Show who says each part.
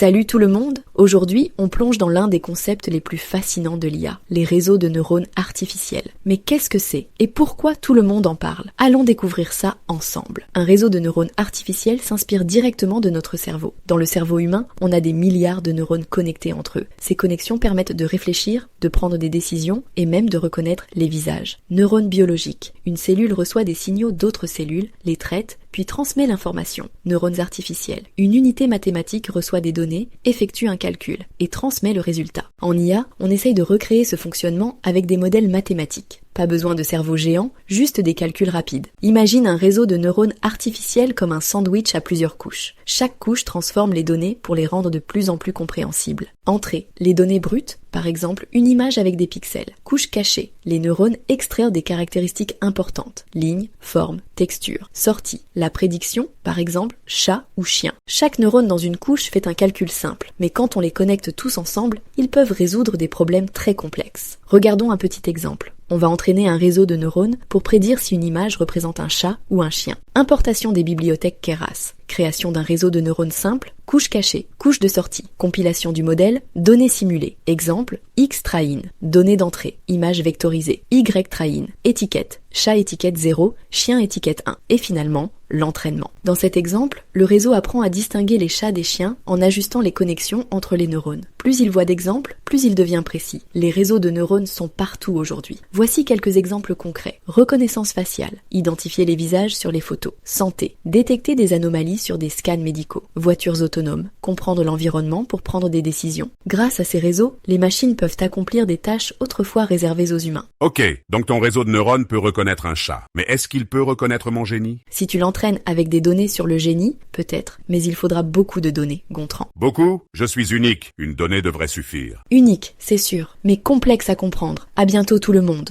Speaker 1: Salut tout le monde! Aujourd'hui, on plonge dans l'un des concepts les plus fascinants de l'IA, les réseaux de neurones artificiels. Mais qu'est-ce que c'est? Et pourquoi tout le monde en parle? Allons découvrir ça ensemble. Un réseau de neurones artificiels s'inspire directement de notre cerveau. Dans le cerveau humain, on a des milliards de neurones connectés entre eux. Ces connexions permettent de réfléchir, de prendre des décisions et même de reconnaître les visages. Neurones biologiques. Une cellule reçoit des signaux d'autres cellules, les traite, puis transmet l'information. Neurones artificiels. Une unité mathématique reçoit des données, effectue un calcul et transmet le résultat. En IA, on essaye de recréer ce fonctionnement avec des modèles mathématiques. Pas besoin de cerveau géant, juste des calculs rapides. Imagine un réseau de neurones artificiels comme un sandwich à plusieurs couches. Chaque couche transforme les données pour les rendre de plus en plus compréhensibles. Entrée, les données brutes, par exemple une image avec des pixels. Couche cachée, les neurones extraient des caractéristiques importantes. Lignes, formes, textures. Sortie, la prédiction, par exemple chat ou chien. Chaque neurone dans une couche fait un calcul simple, mais quand on les connecte tous ensemble, ils peuvent résoudre des problèmes très complexes. Regardons un petit exemple. On va entraîner un réseau de neurones pour prédire si une image représente un chat ou un chien. Importation des bibliothèques Keras. Création d'un réseau de neurones simple, couche cachée, couche de sortie, compilation du modèle, données simulées. Exemple, X train, données d'entrée, image vectorisée, Y train, étiquette, chat étiquette 0, chien étiquette 1. Et finalement, l'entraînement. Dans cet exemple, le réseau apprend à distinguer les chats des chiens en ajustant les connexions entre les neurones. Plus il voit d'exemples, plus il devient précis. Les réseaux de neurones sont partout aujourd'hui. Voici quelques exemples concrets. Reconnaissance faciale, identifier les visages sur les photos. Santé, détecter des anomalies sur des scans médicaux. Voitures autonomes, comprendre l'environnement pour prendre des décisions. Grâce à ces réseaux, les machines peuvent accomplir des tâches autrefois réservées aux humains.
Speaker 2: Ok, donc ton réseau de neurones peut reconnaître un chat. Mais est-ce qu'il peut reconnaître mon génie?
Speaker 1: Si tu l'entraînes avec des données sur le génie, peut-être, mais il faudra beaucoup de données, Gontran.
Speaker 2: Beaucoup? Je suis unique. Une donnée devrait suffire.
Speaker 1: Unique, c'est sûr, mais complexe à comprendre. À bientôt tout le monde.